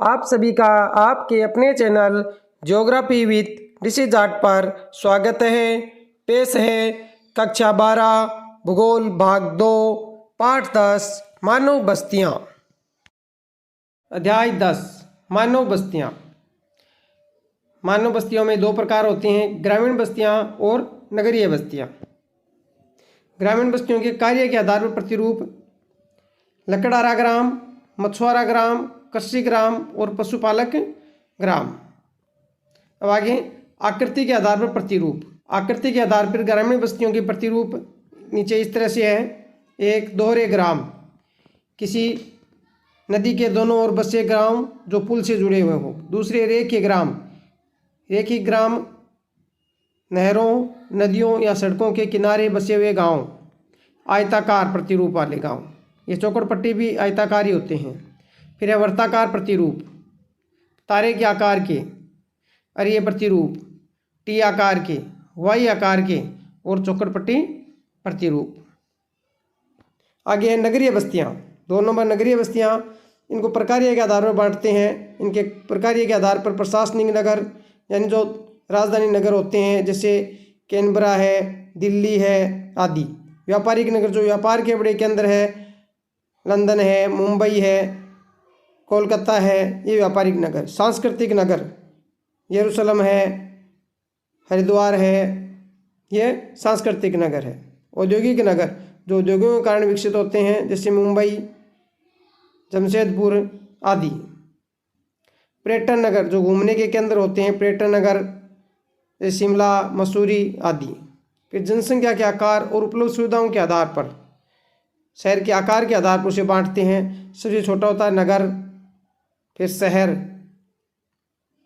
आप सभी का आपके अपने चैनल ज्योग्राफी विद ऋषि जाट पर स्वागत है। पेश है कक्षा 12 भूगोल भाग 2 पाठ 10 मानव बस्तियाँ। अध्याय 10 मानव बस्तियाँ। मानव बस्तियों में दो प्रकार होते हैं, ग्रामीण बस्तियाँ और नगरीय बस्तियाँ। ग्रामीण बस्तियों के कार्य के आधार पर प्रतिरूप लकड़हारा ग्राम, मछुआरा ग्राम, कृषि ग्राम और पशुपालक ग्राम। अब आगे आकृति के आधार पर प्रतिरूप। आकृति के आधार पर ग्रामीण बस्तियों के प्रतिरूप नीचे इस तरह से है। एक दोहरे ग्राम, किसी नदी के दोनों ओर बसे गांव जो पुल से जुड़े हुए हो। दूसरे रेखीय ग्राम, रेखीय ग्राम नहरों, नदियों या सड़कों के किनारे बसे हुए गांव। आयताकार प्रतिरूप वाले गांव, ये चौकड़पट्टी भी आयताकार ही होते हैं। फिर है वर्ताकार प्रतिरूप, तारे के आकार के, अरीय प्रतिरूप, टी आकार के, वाई आकार के और चौकड़पट्टी प्रतिरूप। आगे है नगरीय बस्तियाँ। 2 नंबर नगरीय बस्तियाँ, इनको प्रकार्य के आधार पर बांटते हैं। इनके प्रकार्य के आधार पर प्रशासनिक नगर यानी जो राजधानी नगर होते हैं, जैसे कैनबरा है, दिल्ली है आदि। व्यापारिक नगर जो व्यापार के बड़े केंद्र है, लंदन है, मुंबई है, कोलकाता है, ये व्यापारिक नगर। सांस्कृतिक नगर यरूशलेम है, हरिद्वार है, ये सांस्कृतिक नगर है। औद्योगिक नगर जो उद्योगों के कारण विकसित होते हैं, जैसे मुंबई, जमशेदपुर आदि। पर्यटन नगर जो घूमने के केंद्र होते हैं, पर्यटन नगर जैसे शिमला, मसूरी आदि। फिर जनसंख्या के आकार और उपलब्ध सुविधाओं के आधार पर, शहर के आकार के आधार पर उसे बांटते हैं। सबसे छोटा होता है नगर, फिर शहर,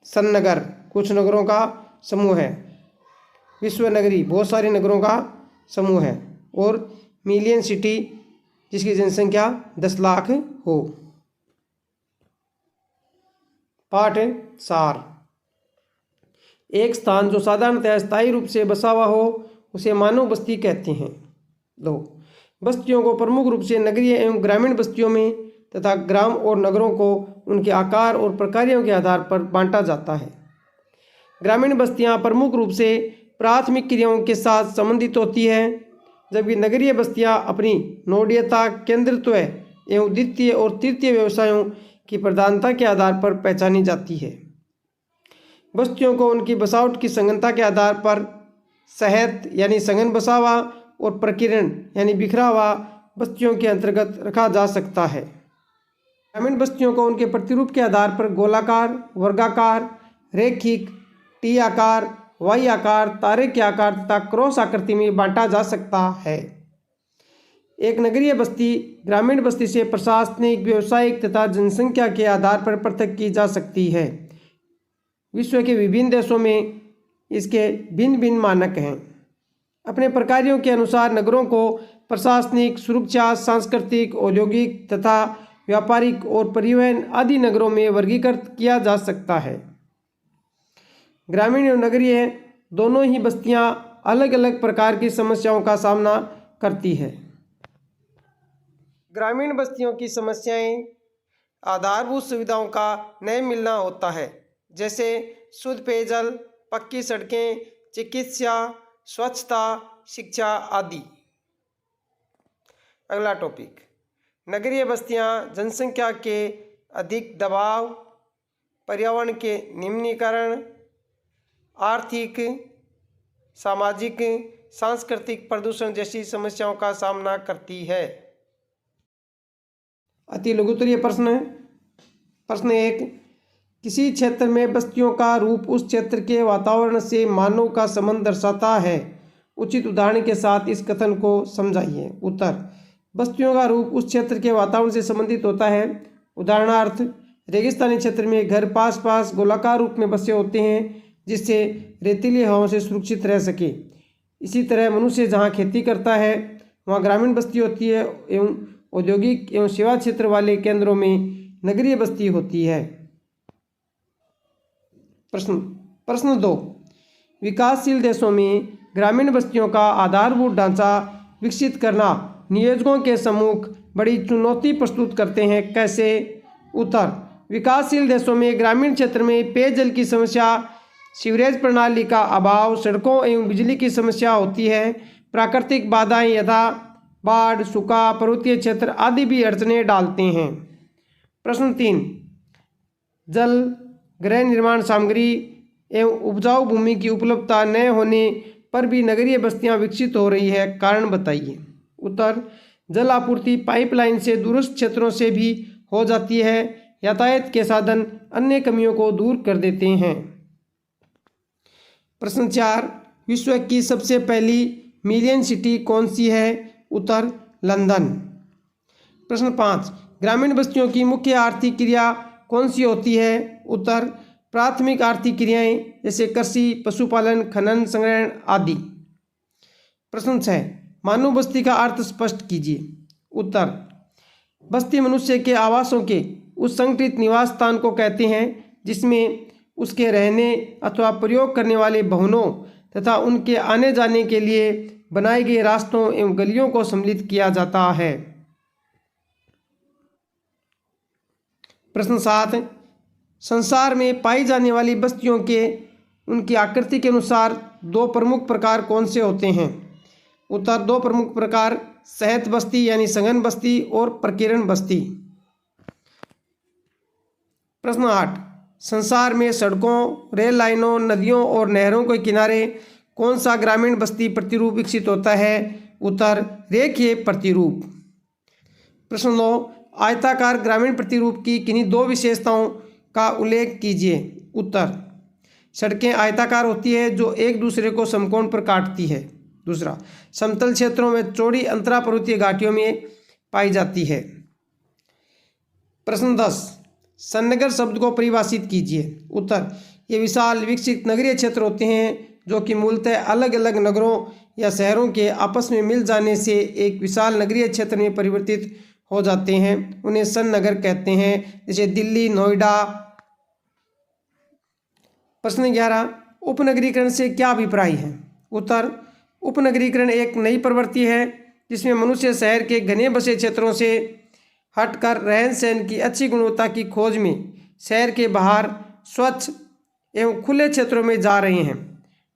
सन्नगर कुछ नगरों का समूह है, विश्व नगरी बहुत सारे नगरों का समूह है, और मिलियन सिटी जिसकी जनसंख्या 10 लाख हो। पाठ सार। एक स्थान जो साधारणतः स्थायी रूप से बसा हुआ हो उसे मानव बस्ती कहते हैं। 2 बस्तियों को प्रमुख रूप से नगरीय एवं ग्रामीण बस्तियों में तथा ग्राम और नगरों को उनके आकार और प्रकारों के आधार पर बांटा जाता है। ग्रामीण बस्तियां प्रमुख रूप से प्राथमिक क्रियाओं के साथ संबंधित होती है, जबकि नगरीय बस्तियां अपनी नोड्यता, केंद्रित्व एवं द्वितीय और तृतीय व्यवसायों की प्रधानता के आधार पर पहचानी जाती है। बस्तियों को उनकी बसावट की संघनता के आधार पर सहत यानी सघन बसावा और प्रकीर्ण यानी बिखरा हुआ बस्तियों के अंतर्गत रखा जा सकता है। ग्रामीण बस्तियों को उनके प्रतिरूप के आधार पर गोलाकार, वर्गाकार, रेखिक, टी आकार, वाई आकार, तारे के आकार तथा क्रॉस आकृति में बांटा जा सकता है। एक नगरीय बस्ती ग्रामीण बस्ती से प्रशासनिक, व्यावसायिक तथा जनसंख्या के आधार पर पृथक की जा सकती है। विश्व के विभिन्न देशों में इसके भिन्न भिन्न मानक हैं। अपने प्रकारों के अनुसार नगरों को प्रशासनिक, सुरक्षा, सांस्कृतिक, औद्योगिक तथा व्यापारिक और परिवहन आदि नगरों में वर्गीकृत किया जा सकता है। ग्रामीण एवं नगरीय दोनों ही बस्तियां अलग अलग प्रकार की समस्याओं का सामना करती है। ग्रामीण बस्तियों की समस्याएं आधारभूत सुविधाओं का नहीं मिलना होता है, जैसे शुद्ध पेयजल, पक्की सड़कें, चिकित्सा, स्वच्छता, शिक्षा आदि। अगला टॉपिक, नगरीय बस्तियां जनसंख्या के अधिक दबाव, पर्यावरण के निम्नीकरण, आर्थिक, सामाजिक, सांस्कृतिक प्रदूषण जैसी समस्याओं का सामना करती है। अति लघुत्तरीय प्रश्न। प्रश्न 1, किसी क्षेत्र में बस्तियों का रूप उस क्षेत्र के वातावरण से मानव का संबंध दर्शाता है। उचित उदाहरण के साथ इस कथन को समझाइए। उत्तर, बस्तियों का रूप उस क्षेत्र के वातावरण से संबंधित होता है। उदाहरणार्थ, रेगिस्तानी क्षेत्र में घर पास पास गोलाकार रूप में बसे होते हैं, जिससे रेतीली हवाओं से सुरक्षित रह सके। इसी तरह मनुष्य जहाँ खेती करता है वहाँ ग्रामीण बस्ती होती है, एवं औद्योगिक एवं सेवा क्षेत्र वाले केंद्रों में नगरीय बस्ती होती है। प्रश्न 2, विकासशील देशों में ग्रामीण बस्तियों का आधारभूत ढांचा विकसित करना नियोजकों के सम्मुख बड़ी चुनौती प्रस्तुत करते हैं। कैसे? उत्तर, विकासशील देशों में ग्रामीण क्षेत्र में पेयजल की समस्या, सीवरेज प्रणाली का अभाव, सड़कों एवं बिजली की समस्या होती है। प्राकृतिक बाधाएं यथा बाढ़, सूखा, पर्वतीय क्षेत्र आदि भी अड़चने डालते हैं। प्रश्न 3, जल, गृह निर्माण सामग्री एवं उपजाऊ भूमि की उपलब्धता न होने पर भी नगरीय बस्तियां विकसित हो रही है, कारण बताइए। उत्तर, जल आपूर्ति पाइपलाइन से दूरस्थ क्षेत्रों से भी हो जाती है। यातायात के साधन अन्य कमियों को दूर कर देते हैं। प्रश्न 4, विश्व की सबसे पहली मिलियन सिटी कौन सी है? उत्तर, लंदन। प्रश्न 5, ग्रामीण बस्तियों की मुख्य आर्थिक क्रिया कौन सी होती है? उत्तर, प्राथमिक आर्थिक क्रियाएं जैसे कृषि, पशुपालन, खनन, संग्रहण आदि। प्रश्न 6, मानव बस्ती का अर्थ स्पष्ट कीजिए। उत्तर, बस्ती मनुष्य के आवासों के उस संगठित निवास स्थान को कहते हैं जिसमें उसके रहने अथवा प्रयोग करने वाले भवनों तथा उनके आने जाने के लिए बनाए गए रास्तों एवं गलियों को सम्मिलित किया जाता है। प्रश्न 7, संसार में पाई जाने वाली बस्तियों के उनकी आकृति के अनुसार दो प्रमुख प्रकार कौन से होते हैं? उत्तर, दो प्रमुख प्रकार सहत बस्ती यानी सघन बस्ती और प्रकीर्ण बस्ती। प्रश्न 8, संसार में सड़कों, रेल लाइनों, नदियों और नहरों के किनारे कौन सा ग्रामीण बस्ती प्रतिरूप विकसित होता है? उत्तर, रेखीय प्रतिरूप। प्रश्न 9, आयताकार ग्रामीण प्रतिरूप की किन्हीं दो विशेषताओं का उल्लेख कीजिए। उत्तर, सड़कें आयताकार होती है जो एक दूसरे को समकोण पर काटती है। दूसरा, समतल क्षेत्रों में चौड़ी अंतरा पर्वतीय घाटियों में पाई जाती है। प्रश्न 10, सन्नगर शब्द को परिभाषित कीजिए। उत्तर, ये विशाल विकसित नगरीय क्षेत्र होते हैं जो कि मूलतः अलग अलग नगरों या शहरों के आपस में मिल जाने से एक विशाल नगरीय क्षेत्र में परिवर्तित हो जाते हैं। उन्हें सन्नगर कहते हैं, जैसे दिल्ली, नोएडा। प्रश्न 11, उपनगरीकरण से क्या अभिप्राय है? उत्तर, उपनगरीकरण एक नई प्रवृत्ति है जिसमें मनुष्य शहर के घने बसे क्षेत्रों से हटकर रहन सहन की अच्छी गुणवत्ता की खोज में शहर के बाहर स्वच्छ एवं खुले क्षेत्रों में जा रहे हैं।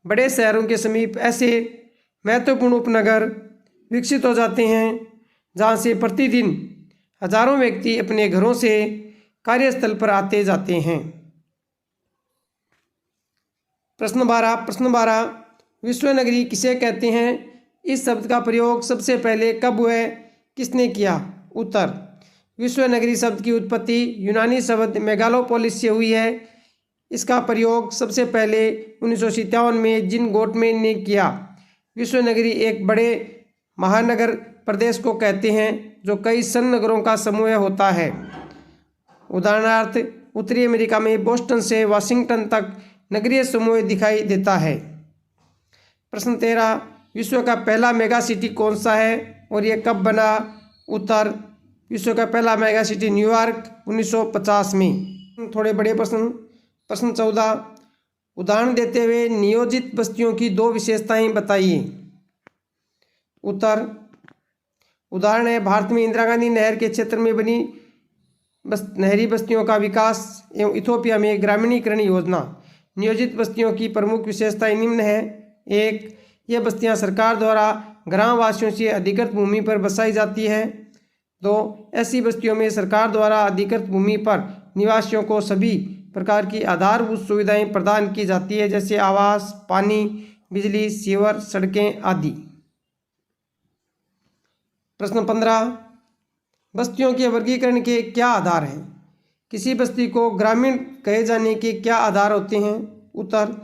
बड़े शहरों के समीप ऐसे महत्वपूर्ण उपनगर विकसित हो जाते हैं जहाँ से प्रतिदिन हजारों व्यक्ति अपने घरों से कार्यस्थल पर आते जाते हैं। प्रश्न 12, विश्व नगरी किसे कहते हैं? इस शब्द का प्रयोग सबसे पहले कब हुआ, किसने किया? उत्तर, विश्व नगरी शब्द की उत्पत्ति यूनानी शब्द मेगालोपोलिस से हुई है। इसका प्रयोग सबसे पहले 1957 में जिन गोटमैन ने किया। विश्व नगरी एक बड़े महानगर प्रदेश को कहते हैं जो कई सन्नगरों का समूह होता है। उदाहरणार्थ, उत्तरी अमेरिका में बोस्टन से वाशिंगटन तक नगरीय समूह दिखाई देता है। प्रश्न 13, विश्व का पहला मेगा सिटी कौन सा है और यह कब बना? उत्तर, विश्व का पहला मेगा सिटी न्यूयॉर्क 1950 में। थोड़े बड़े प्रश्न। प्रश्न 14, उदाहरण देते हुए नियोजित बस्तियों की दो विशेषताएं बताइए। उत्तर, उदाहरण है भारत में इंदिरा गांधी नहर के क्षेत्र में बनी नहरी बस्तियों का विकास एवं इथोपिया में ग्रामीणीकरण योजना। नियोजित बस्तियों की प्रमुख विशेषताएं निम्न है। 1, यह बस्तियां सरकार द्वारा ग्रामवासियों से अधिकृत भूमि पर बसाई जाती है। 2, ऐसी बस्तियों में सरकार द्वारा अधिकृत भूमि पर निवासियों को सभी प्रकार की आधारभूत सुविधाएं प्रदान की जाती है, जैसे आवास, पानी, बिजली, सीवर, सड़कें आदि। प्रश्न 15, बस्तियों के वर्गीकरण के क्या आधार हैं? किसी बस्ती को ग्रामीण कहे जाने के क्या आधार होते हैं? उत्तर,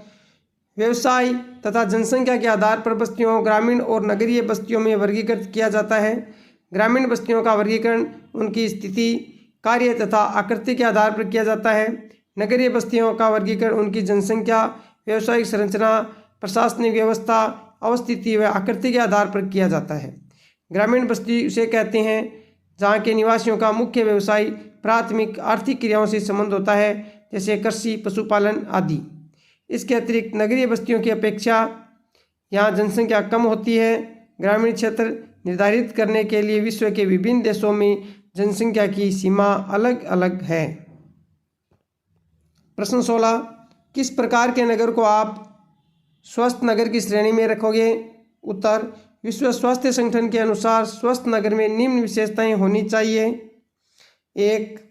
व्यवसाय तथा जनसंख्या के आधार पर बस्तियों ग्रामीण और नगरीय बस्तियों में वर्गीकृत किया जाता है। ग्रामीण बस्तियों का वर्गीकरण उनकी स्थिति, कार्य तथा आकृति के आधार पर किया जाता है। नगरीय बस्तियों का वर्गीकरण उनकी जनसंख्या, व्यावसायिक संरचना, प्रशासनिक व्यवस्था, अवस्थिति व आकृति के आधार पर किया जाता है। ग्रामीण बस्ती उसे कहते हैं जहाँ के निवासियों का मुख्य व्यवसाय प्राथमिक आर्थिक क्रियाओं से संबंध होता है, जैसे कृषि, पशुपालन आदि। इसके अतिरिक्त नगरीय बस्तियों की अपेक्षा यहाँ जनसंख्या कम होती है। ग्रामीण क्षेत्र निर्धारित करने के लिए विश्व के विभिन्न देशों में जनसंख्या की सीमा अलग अलग है। प्रश्न 16, किस प्रकार के नगर को आप स्वस्थ नगर की श्रेणी में रखोगे? उत्तर, विश्व स्वास्थ्य संगठन के अनुसार स्वस्थ नगर में निम्न विशेषताएं होनी चाहिए। एक,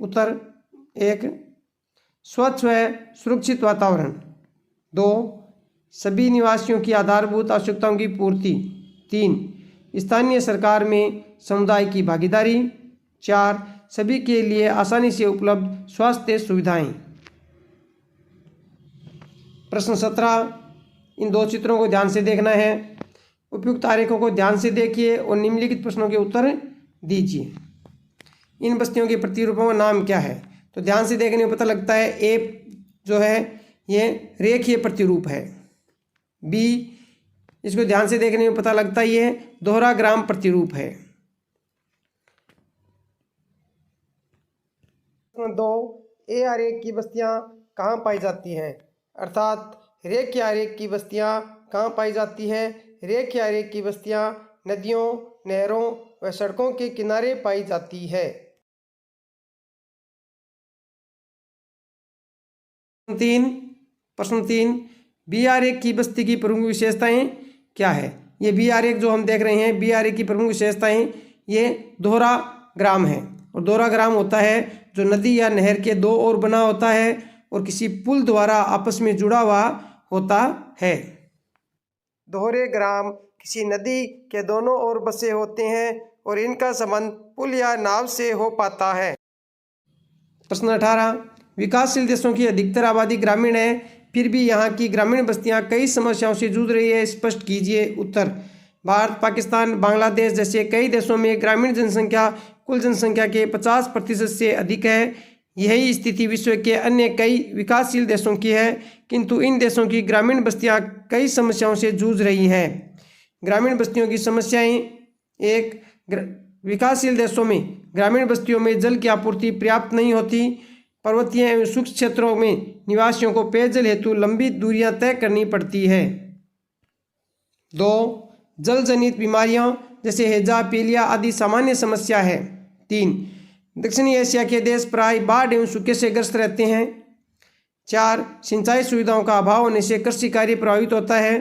स्वच्छ व सुरक्षित वातावरण। 2, सभी निवासियों की आधारभूत आवश्यकताओं की पूर्ति। 3, स्थानीय सरकार में समुदाय की भागीदारी। 4, सभी के लिए आसानी से उपलब्ध स्वास्थ्य सुविधाएं। प्रश्न 17, इन दो चित्रों को ध्यान से देखना है। उपयुक्त आरेखों को ध्यान से देखिए और निम्नलिखित प्रश्नों के उत्तर दीजिए। इन बस्तियों के प्रतिरूपों का नाम क्या है? तो ध्यान से देखने में पता लगता है ए जो है ये रेखीय प्रतिरूप है। बी, इसको ध्यान से देखने में पता लगता है ये दोहरा ग्राम प्रतिरूप है। 2, ए आरेख की बस्तियां कहाँ पाई जाती हैं? अर्थात रेखीय आरेख की बस्तियां कहाँ पाई जाती हैं? रेखीय आरेख की बस्तियां नदियों, नहरों व सड़कों के किनारे पाई जाती है। 3, बी आरेख की बस्ती की प्रमुख विशेषताएं क्या है? ये बी आरेख जो हम देख रहे हैं, बी आरेख की प्रमुख विशेषताएं ये दोहरा ग्राम है। और दोहरा ग्राम होता है जो नदी या नहर के दो ओर बना होता है और किसी पुल द्वारा आपस में जुड़ा हुआ होता है। दोहरे ग्राम किसी नदी के दोनों ओर बसे होते हैं और इनका संबंध पुल या नाव से हो पाता है। प्रश्न 18, विकासशील देशों की अधिकतर आबादी ग्रामीण है, फिर भी यहाँ की ग्रामीण बस्तियाँ कई समस्याओं से जूझ रही है, स्पष्ट कीजिए। उत्तर, भारत, पाकिस्तान, बांग्लादेश जैसे कई देशों में ग्रामीण जनसंख्या कुल जनसंख्या के 50% से अधिक है। यही स्थिति विश्व के अन्य कई विकासशील देशों की है, किंतु इन देशों की ग्रामीण बस्तियां कई समस्याओं से जूझ रही हैं। ग्रामीण बस्तियों की समस्याएं। 1, विकासशील देशों में ग्रामीण बस्तियों में जल की आपूर्ति पर्याप्त नहीं होती। पर्वतीय एवं शुष्क क्षेत्रों में निवासियों को पेयजल हेतु लंबी दूरियां तय करनी पड़ती है। 2, जल जनित बीमारियों जैसे हैजा, पीलिया आदि सामान्य समस्या है। 3, दक्षिणी एशिया के देश प्राय बाढ़ एवं सूखे से ग्रस्त रहते हैं। 4, सिंचाई सुविधाओं का अभाव होने से कृषि कार्य प्रभावित होता है।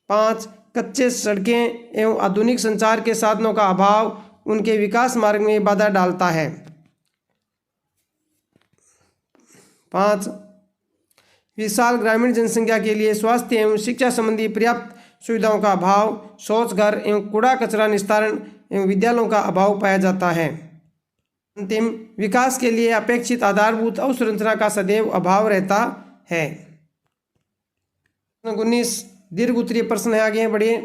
5, कच्चे सड़कें एवं आधुनिक संचार के साधनों का अभाव उनके विकास मार्ग में बाधा डालता है। 5, विशाल ग्रामीण जनसंख्या के लिए स्वास्थ्य एवं शिक्षा संबंधी पर्याप्त सुविधाओं का अभाव, शौच घर एवं कूड़ा कचरा निस्तारण एवं विद्यालयों का अभाव पाया जाता है। अंतिम, विकास के लिए अपेक्षित आधारभूत अवसंरचना का सदैव अभाव रहता है। 19, दीर्घ उत्तरीय प्रश्न है, आगे बढ़िए।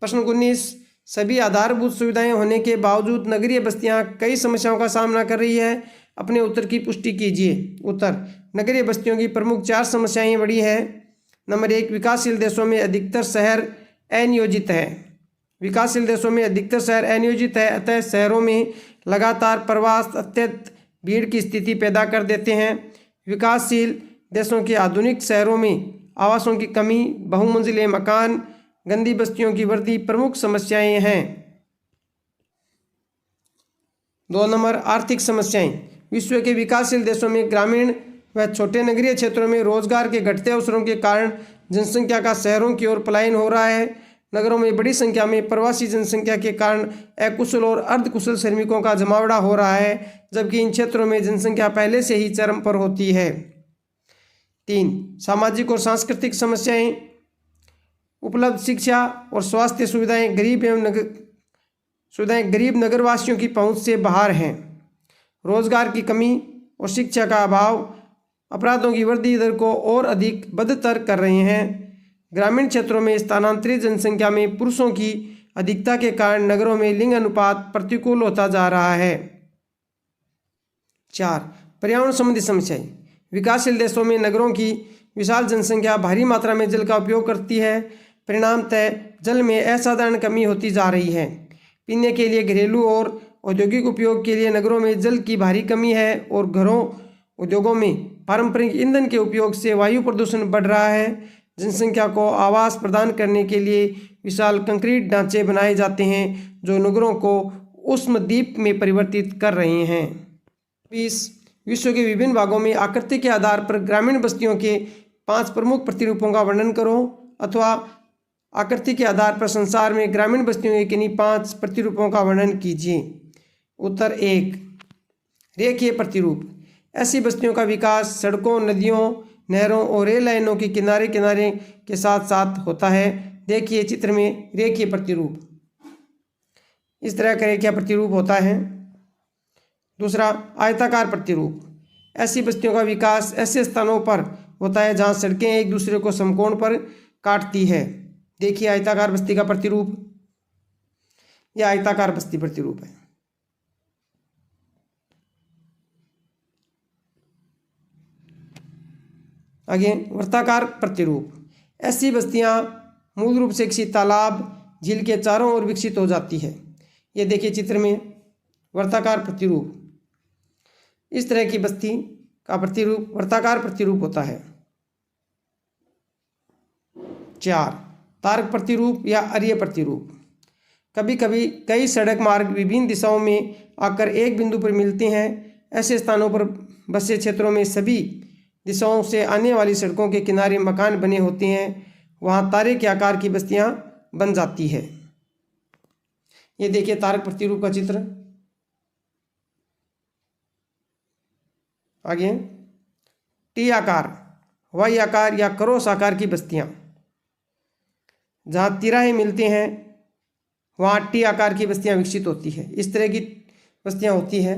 प्रश्न 19, सभी आधारभूत सुविधाएं होने के बावजूद नगरीय बस्तियां कई समस्याओं का सामना कर रही है। अपने उत्तर की पुष्टि कीजिए। उत्तर, नगरीय बस्तियों की प्रमुख 4 समस्याएं बड़ी है। नंबर 1, विकासशील देशों में अधिकतर शहर अनियोजित है। विकासशील देशों में अधिकतर शहर अनियोजित है, अतः शहरों में लगातार प्रवास अत्यंत भीड़ की स्थिति पैदा कर देते हैं। विकासशील देशों के आधुनिक शहरों में आवासों की कमी, बहुमंजिले मकान, गंदी बस्तियों की वृद्धि प्रमुख समस्याएं हैं। 2 नंबर, आर्थिक समस्याएं। विश्व के विकासशील देशों में ग्रामीण व छोटे नगरीय क्षेत्रों में रोजगार के घटते अवसरों के कारण जनसंख्या का शहरों की ओर पलायन हो रहा है। नगरों में बड़ी संख्या में प्रवासी जनसंख्या के कारण अकुशल और अर्धकुशल श्रमिकों का जमावड़ा हो रहा है, जबकि इन क्षेत्रों में जनसंख्या पहले से ही चरम पर होती है। 3, सामाजिक और सांस्कृतिक समस्याएं। उपलब्ध शिक्षा और स्वास्थ्य सुविधाएं गरीब नगरवासियों की पहुंच से बाहर हैं। रोजगार की कमी और शिक्षा का अभाव अपराधों की वृद्धि दर को और अधिक बदतर कर रहे हैं। ग्रामीण क्षेत्रों में स्थानांतरित जनसंख्या में पुरुषों की अधिकता के कारण नगरों में लिंग अनुपात प्रतिकूल होता जा रहा है। 4, पर्यावरण संबंधी समस्याएं। विकासशील देशों में नगरों की विशाल जनसंख्या भारी मात्रा में जल का उपयोग करती है। परिणामतः जल में असाधारण कमी होती जा रही है। पीने के लिए, घरेलू और औद्योगिक उपयोग के लिए नगरों में जल की भारी कमी है और घरों, उद्योगों में पारंपरिक ईंधन के उपयोग से वायु प्रदूषण बढ़ रहा है। जनसंख्या को आवास प्रदान करने के लिए विशाल कंक्रीट ढांचे बनाए जाते हैं जो नगरों को उष्मद्वीप में परिवर्तित कर रहे हैं। 20, विश्व के विभिन्न भागों में आकृति के आधार पर ग्रामीण बस्तियों के 5 प्रमुख प्रतिरूपों का वर्णन करो, अथवा आकृति के आधार पर संसार में ग्रामीण बस्तियों के किन्हीं 5 प्रतिरूपों का वर्णन कीजिए। उत्तर 1, रेखीय प्रतिरूप। ऐसी बस्तियों का विकास सड़कों, नदियों, नहरों और रेल लाइनों के किनारे किनारे के साथ साथ होता है। देखिए चित्र में रेखीय प्रतिरूप, इस तरह का रेखीय प्रतिरूप होता है। दूसरा, आयताकार प्रतिरूप। ऐसी बस्तियों का विकास ऐसे स्थानों पर होता है जहां सड़कें एक दूसरे को समकोण पर काटती है। देखिए आयताकार बस्ती का प्रतिरूप, यह आयताकार बस्ती प्रतिरूप है। आगे, वृत्ताकार प्रतिरूप। ऐसी बस्तियां मूल रूप से किसी तालाब, झील के चारों ओर विकसित हो जाती है। ये देखिए चित्र में वृत्ताकार प्रतिरूप, इस तरह की बस्ती का प्रतिरूप वृत्ताकार प्रतिरूप होता है। 4, तारक प्रतिरूप या अरीय प्रतिरूप। कभी कभी कई सड़क मार्ग विभिन्न दिशाओं में आकर एक बिंदु पर मिलते हैं। ऐसे स्थानों पर बसे क्षेत्रों में सभी दिशाओं से आने वाली सड़कों के किनारे मकान बने होते हैं, वहाँ तारे के आकार की बस्तियाँ बन जाती है। ये देखिए तारक प्रतिरूप का चित्र। आगे, टी आकार, वाई आकार या क्रॉस आकार की बस्तियाँ। जहाँ तिराहे मिलते हैं वहाँ टी आकार की बस्तियाँ विकसित होती है। इस तरह की बस्तियाँ होती है।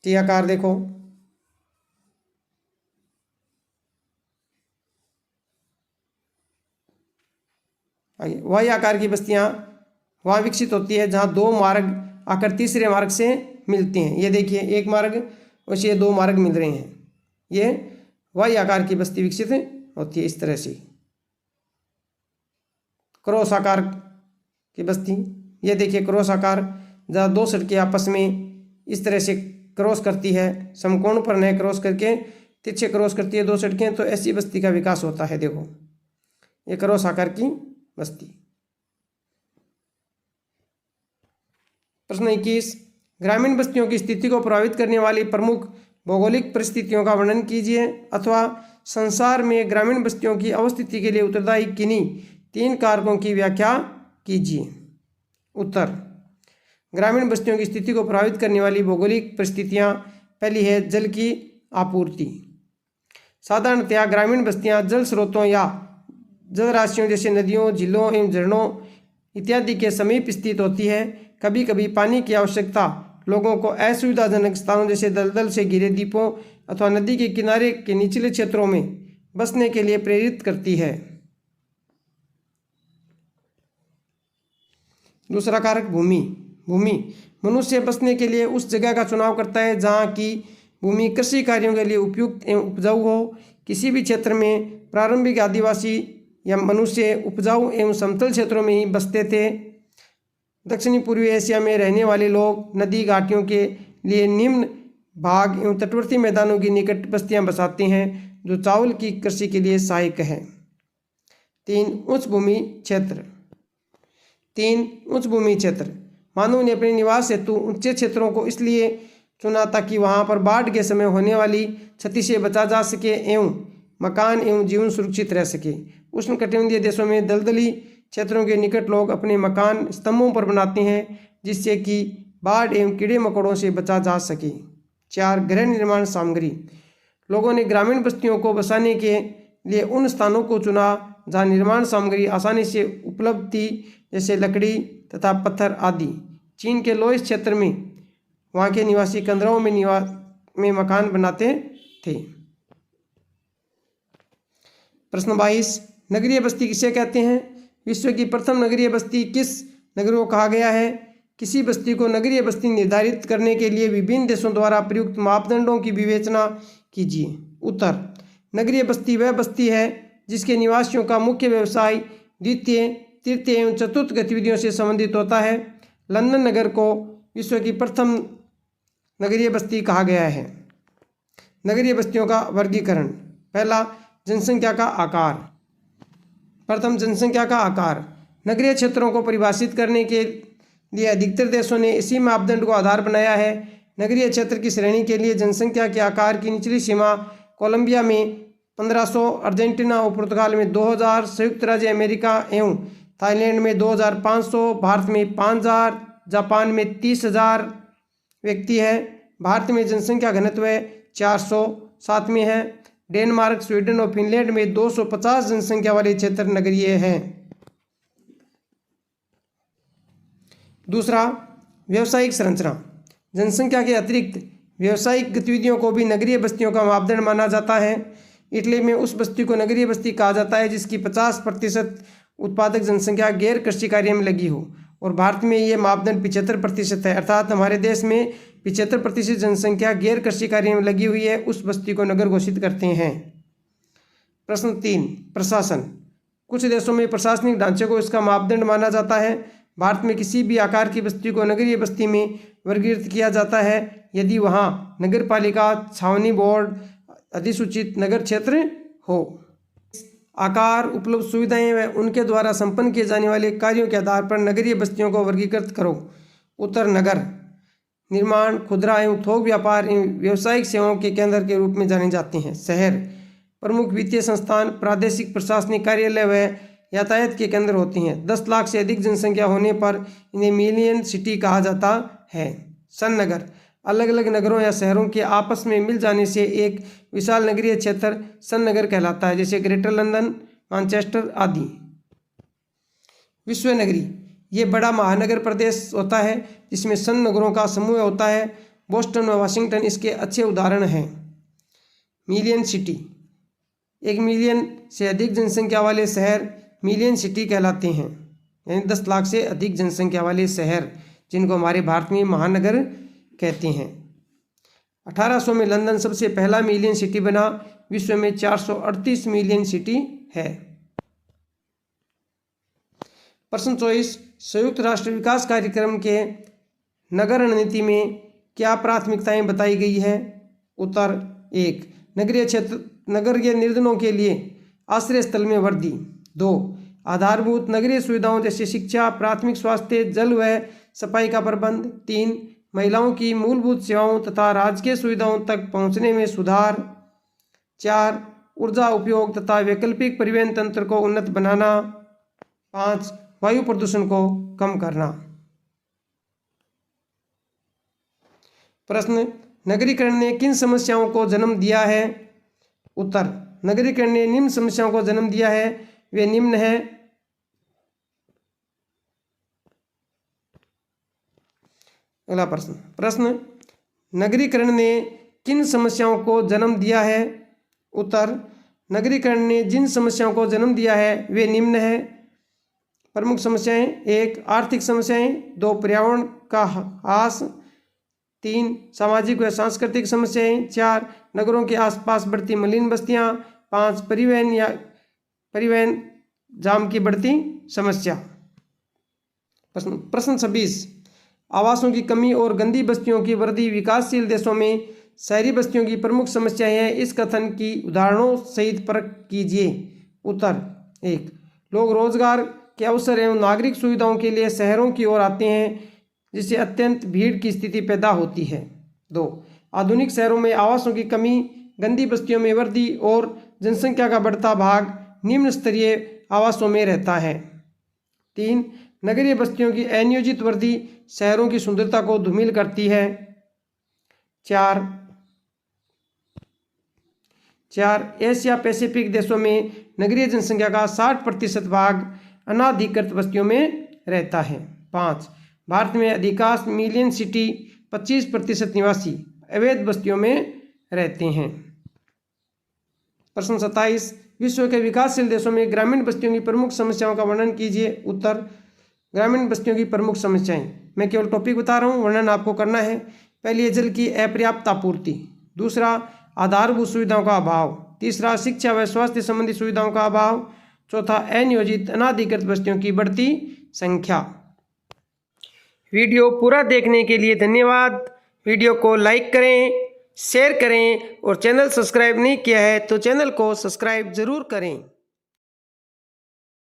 टी आकार देखो। आगे, वाई आकार की बस्तियाँ वहाँ विकसित होती है जहाँ 2 मार्ग आकर तीसरे मार्ग से मिलते हैं। ये देखिए एक मार्ग और ये 2 मार्ग मिल रहे हैं, ये वाई आकार की बस्ती विकसित होती है। इस तरह से क्रॉस आकार की बस्ती, ये देखिए क्रॉस आकार, जहाँ 2 सड़कें आपस में इस तरह से क्रॉस करती है, समकोण पर न क्रॉस करके तिरछे क्रॉस करती है 2 सड़कें, तो ऐसी बस्ती का विकास होता है। देखो ये क्रॉस आकार की बस्ती। प्रश्न 21, ग्रामीण बस्तियों की स्थिति को प्रभावित करने वाली प्रमुख भौगोलिक परिस्थितियों का वर्णन कीजिए, अथवा संसार में ग्रामीण बस्तियों की अवस्थिति के लिए उत्तरदायी किन्हीं 3 कारकों की व्याख्या कीजिए। उत्तर, ग्रामीण बस्तियों की स्थिति को प्रभावित करने वाली भौगोलिक परिस्थितियाँ, पहली है जल की आपूर्ति। साधारणतया ग्रामीण बस्तियाँ जल स्रोतों या जल राशियों जैसे नदियों, झीलों एवं झरनों इत्यादि के समीप स्थित होती है। कभी कभी पानी की आवश्यकता लोगों को असुविधाजनक स्थानों जैसे दलदल से घिरे द्वीपों अथवा नदी के किनारे के निचले क्षेत्रों में बसने के लिए प्रेरित करती है। दूसरा कारक भूमि। भूमि मनुष्य बसने के लिए उस जगह का चुनाव करता है जहाँ की भूमि कृषि कार्यों के लिए उपयुक्त एवं उपजाऊ हो। किसी भी क्षेत्र में प्रारंभिक आदिवासी या मनुष्य उपजाऊ एवं समतल क्षेत्रों में ही बसते थे। दक्षिणी पूर्वी एशिया में रहने वाले लोग नदी घाटियों के लिए निम्न भाग एवं तटवर्ती मैदानों की निकट बस्तियां बसाते हैं, जो चावल की कृषि के लिए सहायक है। 3, उच्च भूमि क्षेत्र। 3, उच्च भूमि क्षेत्र। मानव ने अपने निवास हेतु ऊंचे क्षेत्रों को इसलिए चुना ताकि वहां पर बाढ़ के समय होने वाली क्षति से बचा जा सके एवं मकान एवं जीवन सुरक्षित रह सके। उष्णकटिबंधीय देशों में दलदली क्षेत्रों के निकट लोग अपने मकान स्तंभों पर बनाते हैं, जिससे कि बाढ़ एवं कीड़े मकोड़ों से बचा जा सके। 4, गृह निर्माण सामग्री। लोगों ने ग्रामीण बस्तियों को बसाने के लिए उन स्थानों को चुना जहाँ निर्माण सामग्री आसानी से उपलब्ध थी, जैसे लकड़ी तथा पत्थर आदि। चीन के लोइस क्षेत्र में वहाँ के निवासी कंदराओं में मकान बनाते थे। प्रश्न 22, नगरीय बस्ती किसे कहते हैं? विश्व की प्रथम नगरीय बस्ती किस नगर को कहा गया है? किसी बस्ती को नगरीय बस्ती निर्धारित करने के लिए विभिन्न देशों द्वारा प्रयुक्त मापदंडों की विवेचना कीजिए। उत्तर, नगरीय बस्ती वह बस्ती है जिसके निवासियों का मुख्य व्यवसाय द्वितीय, तृतीय एवं चतुर्थ गतिविधियों से संबंधित होता है। लंदन नगर को विश्व की प्रथम नगरीय बस्ती कहा गया है। नगरीय बस्तियों का वर्गीकरण। पहला, जनसंख्या का आकार। प्रथम, जनसंख्या का आकार। नगरीय क्षेत्रों को परिभाषित करने के लिए अधिकतर देशों ने इसी मापदंड को आधार बनाया है। नगरीय क्षेत्र की श्रेणी के लिए जनसंख्या के आकार की निचली सीमा कोलंबिया में 1500, अर्जेंटीना और पुर्तगाल में 2000, संयुक्त राज्य अमेरिका एवं थाईलैंड में 2500, भारत में 5000, जापान में 30,000 व्यक्ति है। भारत में जनसंख्या घनत्व 407 में है। डेनमार्क, स्वीडन और फिनलैंड में 250 जनसंख्या वाले क्षेत्र नगरीय हैं। दूसरा, व्यावसायिक संरचना। जनसंख्या के अतिरिक्त व्यावसायिक गतिविधियों को भी नगरीय बस्तियों का मापदंड माना जाता है। इटली में उस बस्ती को नगरीय बस्ती कहा जाता है जिसकी 50% उत्पादक जनसंख्या गैर कृषि कार्य में लगी हो, और भारत में ये मापदंड 75% है, अर्थात हमारे देश में 75% जनसंख्या गैर कृषि कार्य में लगी हुई है, उस बस्ती को नगर घोषित करते हैं। प्रश्न 3, प्रशासन। कुछ देशों में प्रशासनिक ढांचे को इसका मापदंड माना जाता है। भारत में किसी भी आकार की बस्ती को नगरीय बस्ती में वर्गीकृत किया जाता है यदि वहाँ नगर पालिका, छावनी बोर्ड, अधिसूचित नगर क्षेत्र हो। आकार, उपलब्ध सुविधाएं व उनके द्वारा संपन्न किए जाने वाले कार्यों के आधार पर नगरीय बस्तियों को वर्गीकृत करो। उत्तर, नगर निर्माण, खुदरा एवं थोक व्यापार एवं व्यावसायिक सेवाओं के केंद्र के रूप में जाने जाते हैं। शहर, प्रमुख वित्तीय संस्थान, प्रादेशिक प्रशासनिक कार्यालय व यातायात के केंद्र होते हैं। 10 लाख से अधिक जनसंख्या होने पर इन्हें मिलियन सिटी कहा जाता है। सन्नगर, अलग अलग नगरों या शहरों के आपस में मिल जाने से एक विशाल नगरीय क्षेत्र सन्नगर कहलाता है, जैसे ग्रेटर लंदन, मैनचेस्टर आदि। विश्व नगरी, ये बड़ा महानगर प्रदेश होता है जिसमें सन नगरों का समूह होता है। बोस्टन और वाशिंगटन इसके अच्छे उदाहरण हैं। मिलियन सिटी, 1 मिलियन से अधिक जनसंख्या वाले शहर मिलियन सिटी कहलाते हैं, यानी 10 लाख से अधिक जनसंख्या वाले शहर जिनको हमारे भारत में महानगर कहते हैं। 1800 में लंदन सबसे पहला मिलियन सिटी बना। विश्व में 438 मिलियन सिटी है। प्रश्न 24, संयुक्त राष्ट्र विकास कार्यक्रम के नगर रणनीति में क्या प्राथमिकताएं बताई गई है? उत्तर, 1, नगरीय क्षेत्र नगरीय निर्धनों के लिए आश्रय स्थल में वृद्धि। 2, आधारभूत नगरीय सुविधाओं जैसे शिक्षा, प्राथमिक स्वास्थ्य, जल व सफाई का प्रबंध। 3, महिलाओं की मूलभूत सेवाओं तथा राजकीय सुविधाओं तक पहुंचने में सुधार। 4, ऊर्जा उपयोग तथा वैकल्पिक परिवहन तंत्र को उन्नत बनाना। 5, वायु प्रदूषण को कम करना। प्रश्न, नगरीकरण ने किन समस्याओं को जन्म दिया है? उत्तर, नगरीकरण ने निम्न समस्याओं को जन्म दिया है। वे निम्न है। अगला प्रश्न, नगरीकरण ने किन समस्याओं को जन्म दिया है? उत्तर, नगरीकरण ने जिन समस्याओं को जन्म दिया है वे निम्न है। प्रमुख समस्याएं: 1, आर्थिक समस्याएं। 2, पर्यावरण का ह्रास। 3, सामाजिक व सांस्कृतिक समस्याएं। 4, नगरों के आसपास बढ़ती मलिन बस्तियां। 5, परिवहन जाम की बढ़ती समस्या। प्रश्न 26, आवासों की कमी और गंदी बस्तियों की वृद्धि विकासशील देशों में शहरी बस्तियों की प्रमुख समस्याएं हैं। इस कथन की उदाहरणों सहित परख कीजिए। उत्तर, 1, लोग रोजगार के अवसर एवं नागरिक सुविधाओं के लिए शहरों की ओर आते हैं जिससे अत्यंत भीड़ की स्थिति पैदा होती है। 2, आधुनिक शहरों में आवासों की कमी, गंदी बस्तियों में वृद्धि और जनसंख्या का बढ़ता भाग निम्न स्तरीय आवासों में रहता है। 3, नगरीय बस्तियों की अनियोजित वृद्धि शहरों की सुंदरता को धूमिल करती है। 4, एशिया पैसिफिक देशों में नगरीय जनसंख्या का 60% भाग अनाधिकृत बस्तियों में रहता है। 5, भारत में अधिकांश मिलियन सिटी 25% निवासी अवैध बस्तियों में रहते हैं। प्रश्न 27, विश्व के विकासशील देशों में ग्रामीण बस्तियों की प्रमुख समस्याओं का वर्णन कीजिए। उत्तर, ग्रामीण बस्तियों की प्रमुख समस्याएं, मैं केवल टॉपिक बता रहा हूँ, वर्णन आपको करना है। पहली है जल की अपर्याप्त आपूर्ति। दूसरा, आधारभूत सुविधाओं का अभाव। तीसरा, शिक्षा व स्वास्थ्य संबंधी सुविधाओं का अभाव। चौथा, अनियोजित अनाधिकृत बस्तियों की बढ़ती संख्या। वीडियो पूरा देखने के लिए धन्यवाद। वीडियो को लाइक करें, शेयर करें और चैनल सब्सक्राइब नहीं किया है तो चैनल को सब्सक्राइब जरूर करें।